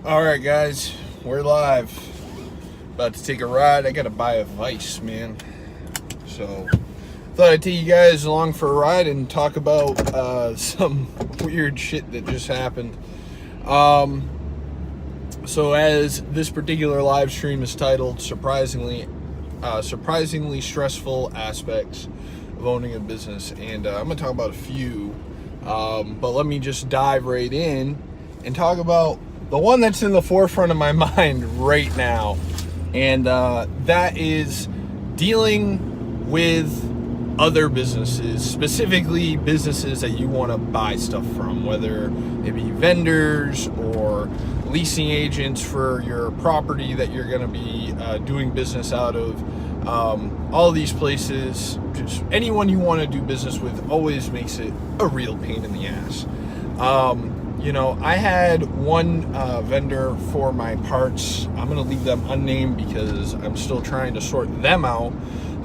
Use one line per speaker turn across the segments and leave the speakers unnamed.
Alright guys, we're live. About to take a ride. I gotta buy a Vice, man. So, thought I'd take you guys along for a ride and talk about some weird shit that just happened. So as this particular live stream is titled, surprisingly stressful aspects of owning a business. And I'm gonna talk about a few, but let me just dive right in and talk about the one that's in the forefront of my mind right now, and that is dealing with other businesses, specifically businesses that you want to buy stuff from, whether it be vendors or leasing agents for your property that you're going to be doing business out of. All of these places, just anyone you want to do business with, always makes it a real pain in the ass. I had one vendor for my parts. I'm going to leave them unnamed because I'm still trying to sort them out.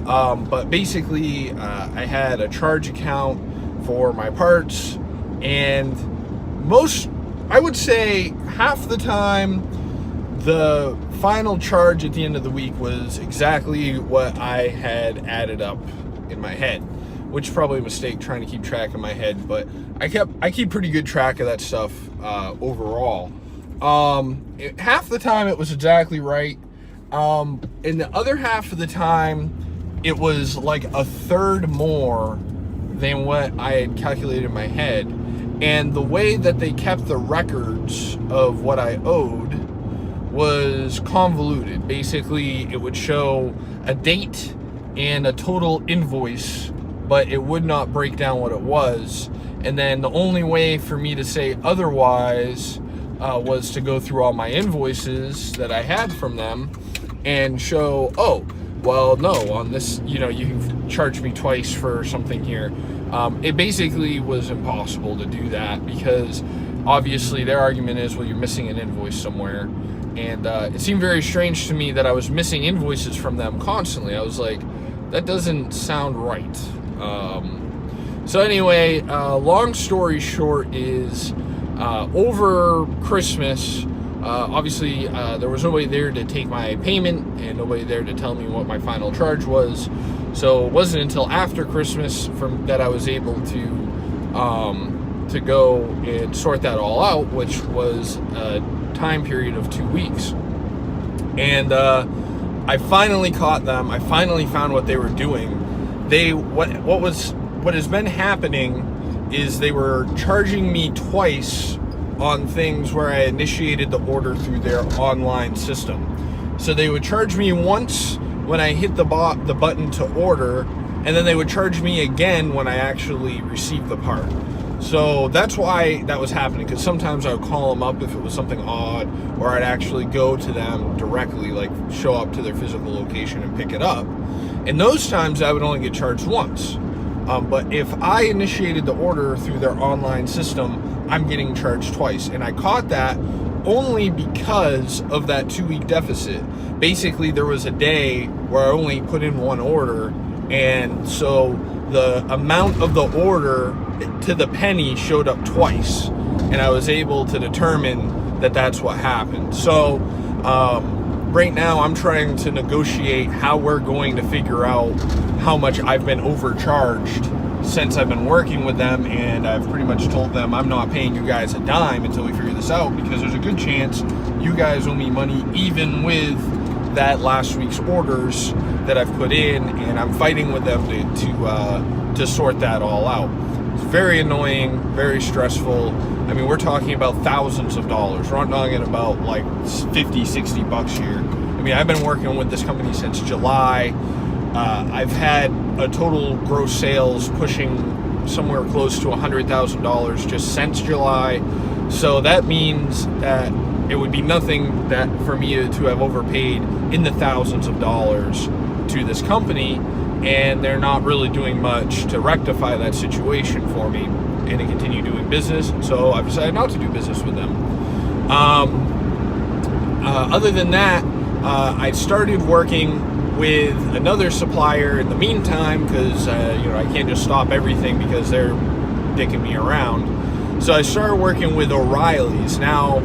But basically, I had a charge account for my parts, and I would say half the time, the final charge at the end of the week was exactly what I had added up in my head, which is probably a mistake trying to keep track in my head, but I keep pretty good track of that stuff overall. Half the time it was exactly right. And the other half of the time it was like a third more than what I had calculated in my head. And the way that they kept the records of what I owed was convoluted. Basically, it would show a date and a total invoice, but it would not break down what it was. And then the only way for me to say otherwise was to go through all my invoices that I had from them and show, oh, well, no, on this, you've charged me twice for something here. It basically was impossible to do that because obviously their argument is, well, you're missing an invoice somewhere. And it seemed very strange to me that I was missing invoices from them constantly. I was like, that doesn't sound right. So anyway, long story short is, over Christmas, obviously there was nobody there to take my payment and nobody there to tell me what my final charge was. So it wasn't until after Christmas that I was able to go and sort that all out, which was a time period of 2 weeks. And I finally caught them. I finally found what they were doing. What has been happening is they were charging me twice on things where I initiated the order through their online system. So they would charge me once when I hit the button to order, and then they would charge me again when I actually received the part. So that's why that was happening, because sometimes I would call them up if it was something odd, or I'd actually go to them directly, like show up to their physical location and pick it up. And those times I would only get charged once. But if I initiated the order through their online system, I'm getting charged twice. And I caught that only because of that 2-week deficit. Basically, there was a day where I only put in one order, and so the amount of the order to the penny showed up twice, and I was able to determine that that's what happened. So right now I'm trying to negotiate how we're going to figure out how much I've been overcharged since I've been working with them, and I've pretty much told them I'm not paying you guys a dime until we figure this out, because there's a good chance you guys owe me money even with that last week's orders that I've put in, and I'm fighting with them to sort that all out. It's very annoying, very stressful. I mean, we're talking about thousands of dollars. We're not talking about like 50, 60 bucks here. I mean, I've been working with this company since July. I've had a total gross sales pushing somewhere close to $100,000 just since July. So that means that it would be nothing that for me to have overpaid in the thousands of dollars to this company, and they're not really doing much to rectify that situation for me and to continue doing business. So I've decided not to do business with them. Other than that, I started working with another supplier in the meantime, because I can't just stop everything because they're dicking me around. So I started working with O'Reilly's. Now,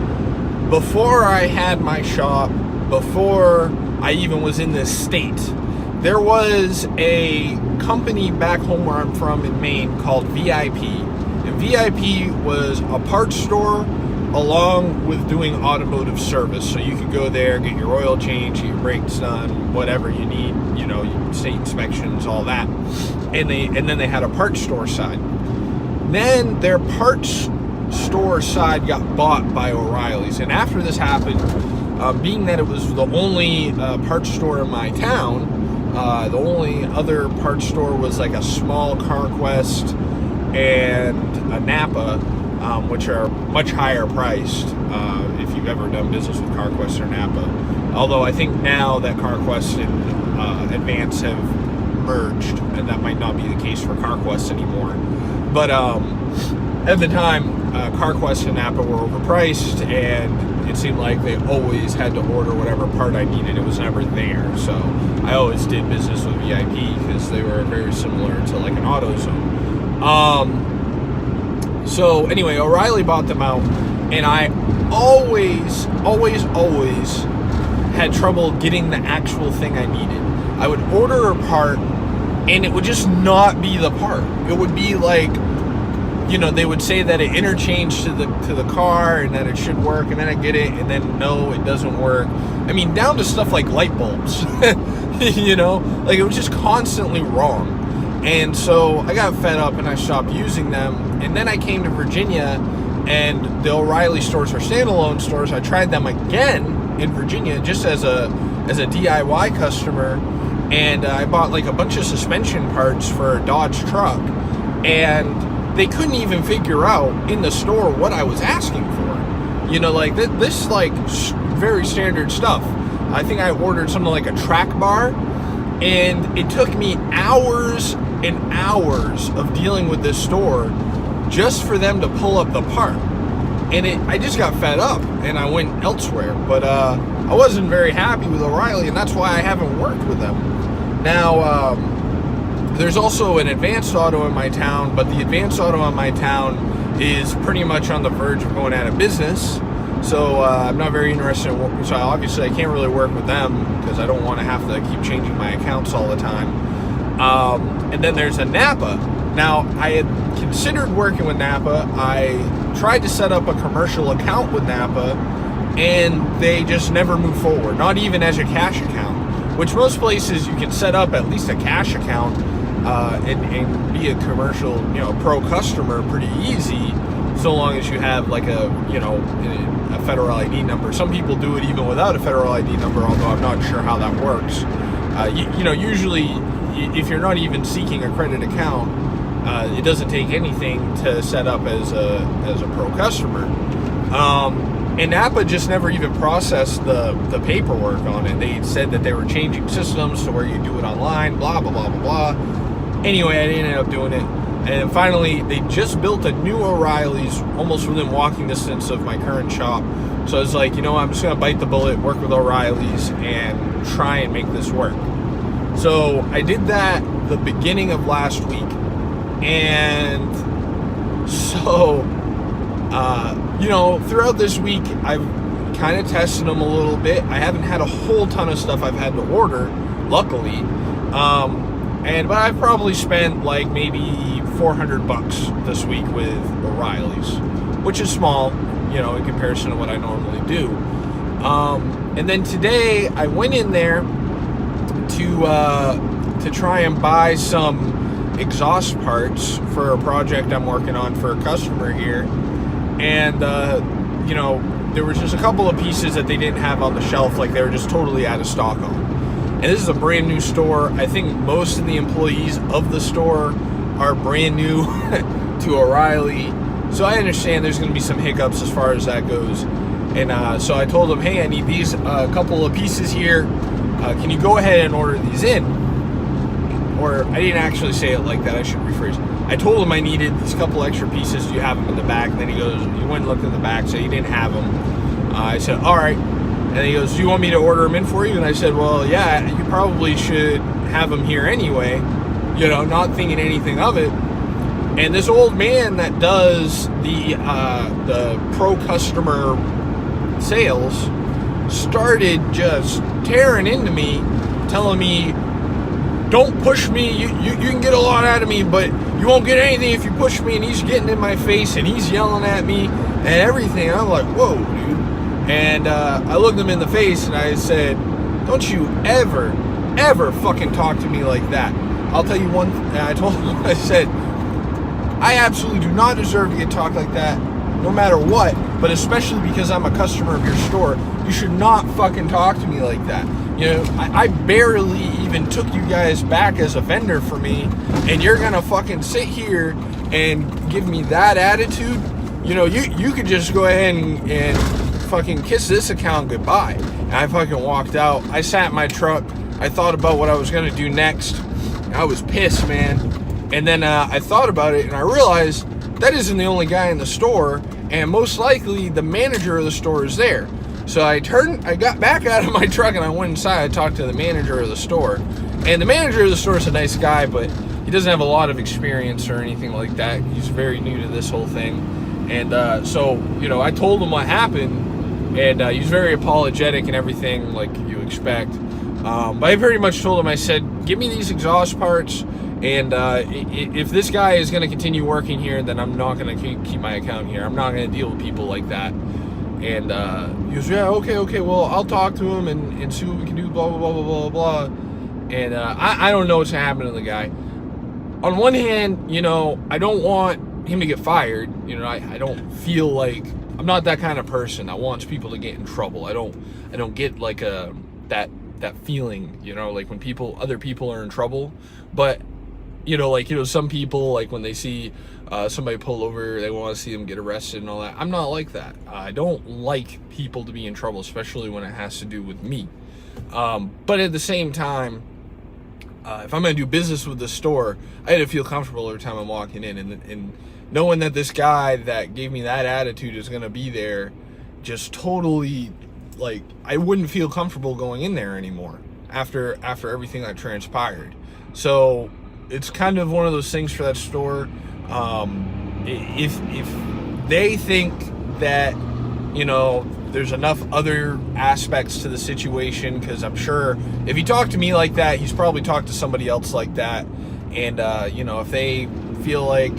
before I had my shop, before I even was in this state, there was a company back home where I'm from in Maine called VIP. And VIP was a parts store along with doing automotive service. So you could go there, get your oil change, get your brakes done, whatever you need, you know, state inspections, all that. And then they had a parts store side. Then their parts store side got bought by O'Reilly's. And after this happened, being that it was the only parts store in my town, the only other parts store was like a small CarQuest and a Napa, which are much higher priced if you've ever done business with CarQuest or Napa. Although I think now that CarQuest and Advance have merged, and that might not be the case for CarQuest anymore. But at the time, CarQuest and Napa were overpriced, and it seemed like they always had to order whatever part I needed. It was never there. So I always did business with VIP because they were very similar to like an AutoZone. So anyway, O'Reilly bought them out, and I always had trouble getting the actual thing I needed. I would order a part, and it would just not be the part. It would be like, you know, they would say that it interchanged to the car and that it should work, and then I get it, and then no, it doesn't work. I mean, down to stuff like light bulbs, you know, like it was just constantly wrong. And so I got fed up and I stopped using them. And then I came to Virginia, and the O'Reilly stores are standalone stores. I tried them again in Virginia just as a DIY customer, and I bought like a bunch of suspension parts for a Dodge truck, and they couldn't even figure out in the store what I was asking for. You know, like this like very standard stuff. I think I ordered something like a track bar, and it took me hours and hours of dealing with this store just for them to pull up the part. And I just got fed up and I went elsewhere. But I wasn't very happy with O'Reilly, and that's why I haven't worked with them. Now, there's also an Advanced Auto in my town, but the Advanced Auto in my town is pretty much on the verge of going out of business. So I'm not very interested in working. So obviously I can't really work with them because I don't want to have to keep changing my accounts all the time. And then there's a Napa. Now, I had considered working with Napa. I tried to set up a commercial account with Napa, and they just never moved forward, not even as a cash account, which most places you can set up at least a cash account and be a commercial, you know, pro customer pretty easy, so long as you have like a, you know, a federal ID number. Some people do it even without a federal ID number, although I'm not sure how that works. You know, usually if you're not even seeking a credit account, it doesn't take anything to set up as a pro customer. And Napa just never even processed the paperwork on it. They said that they were changing systems to where you do it online, blah, blah, blah, blah, blah. Anyway, I didn't end up doing it. And finally, they just built a new O'Reilly's almost within walking distance of my current shop. So I was like, you know, I'm just going to bite the bullet, work with O'Reilly's, and try and make this work. So I did that the beginning of last week. And so, you know, throughout this week, I've kind of tested them a little bit. I haven't had a whole ton of stuff I've had to order, luckily. But I've probably spent like maybe $400 this week with O'Reilly's, which is small, you know, in comparison to what I normally do. And then today I went in there to try and buy some exhaust parts for a project I'm working on for a customer here. And, you know, there was just a couple of pieces that they didn't have on the shelf, like they were just totally out of stock on. And this is a brand new store. I think most of the employees of the store are brand new to O'Reilly. So I understand there's going to be some hiccups as far as that goes. And so I told them, hey, I need these couple of pieces here. Can you go ahead and order these in? Or I didn't actually say it like that. I should rephrase. I told him I needed these couple extra pieces. Do you have them in the back? And then he goes, he went and looked in the back, so he didn't have them. I said, all right. And he goes, do you want me to order them in for you? And I said, well, yeah, you probably should have them here anyway. You know, not thinking anything of it. And this old man that does the pro customer sales started just tearing into me, telling me, don't push me, you can get a lot out of me, but you won't get anything if you push me. And he's getting in my face and he's yelling at me and everything. And I'm like, whoa, dude. And I looked him in the face and I said, don't you ever fucking talk to me like that. I'll tell you one, and I told him, I said, I absolutely do not deserve to get talked like that, no matter what, but especially because I'm a customer of your store. You should not fucking talk to me like that. You know, I barely even took you guys back as a vendor for me, and you're gonna fucking sit here and give me that attitude? You know, you could just go ahead and fucking kiss this account goodbye. And I fucking walked out. I sat in my truck. I thought about what I was gonna do next. I was pissed, man. And then I thought about it and I realized that isn't the only guy in the store, and most likely the manager of the store is there. So I got back out of my truck and I went inside. I talked to the manager of the store, and the manager of the store is a nice guy, but he doesn't have a lot of experience or anything like that. He's very new to this whole thing. And so, you know, I told him what happened, and he was very apologetic and everything, like you expect. But I pretty much told him, I said, give me these exhaust parts, and if this guy is going to continue working here, then I'm not going to keep my account here. I'm not going to deal with people like that. And he goes, yeah, okay, well, I'll talk to him and see what we can do, blah, blah, blah, blah, blah, blah. And I don't know what's going to happen to the guy. On one hand, you know, I don't want him to get fired. You know, I don't feel like, I'm not that kind of person that wants people to get in trouble. I don't get like that feeling, you know, like when other people are in trouble. But you know, like, you know, some people, like when they see somebody pull over, they want to see them get arrested and all that. I'm not like that. I don't like people to be in trouble, especially when it has to do with me. But at the same time, if I'm going to do business with the store, I had to feel comfortable every time I'm walking in, and knowing that this guy that gave me that attitude is going to be there, just totally, like, I wouldn't feel comfortable going in there anymore after everything that transpired. So it's kind of one of those things for that store. If they think that, you know, there's enough other aspects to the situation, because I'm sure if he talked to me like that, he's probably talked to somebody else like that. And, you know, if they feel like,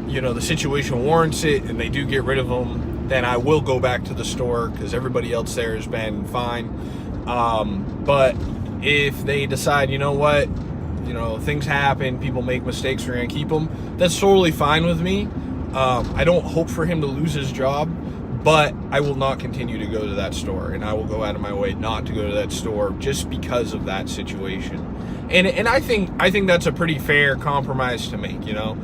you know, the situation warrants it and they do get rid of him, then I will go back to the store, because everybody else there has been fine. But if they decide, you know what, you know, things happen, people make mistakes, we're gonna keep him, that's totally fine with me. I don't hope for him to lose his job, but I will not continue to go to that store, and I will go out of my way not to go to that store just because of that situation. And I think that's a pretty fair compromise to make, you know.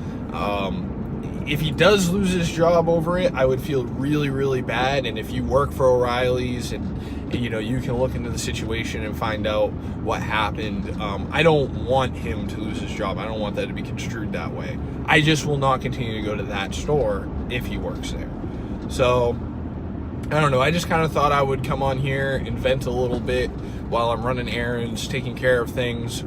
If he does lose his job over it, I would feel really, really bad. And if you work for O'Reilly's and you know, you can look into the situation and find out what happened, I don't want him to lose his job. I don't want that to be construed that way. I just will not continue to go to that store if he works there. So, I don't know. I just kind of thought I would come on here and vent a little bit while I'm running errands, taking care of things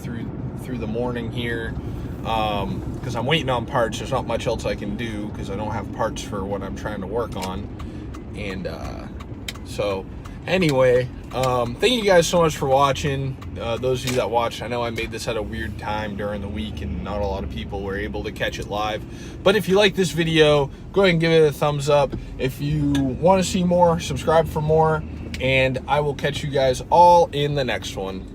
through the morning here. Because I'm waiting on parts. There's not much else I can do because I don't have parts for what I'm trying to work on. And so anyway, thank you guys so much for watching. Those of you that watched, I know I made this at a weird time during the week and not a lot of people were able to catch it live. But if you like this video, go ahead and give it a thumbs up. If you want to see more, subscribe for more. And I will catch you guys all in the next one.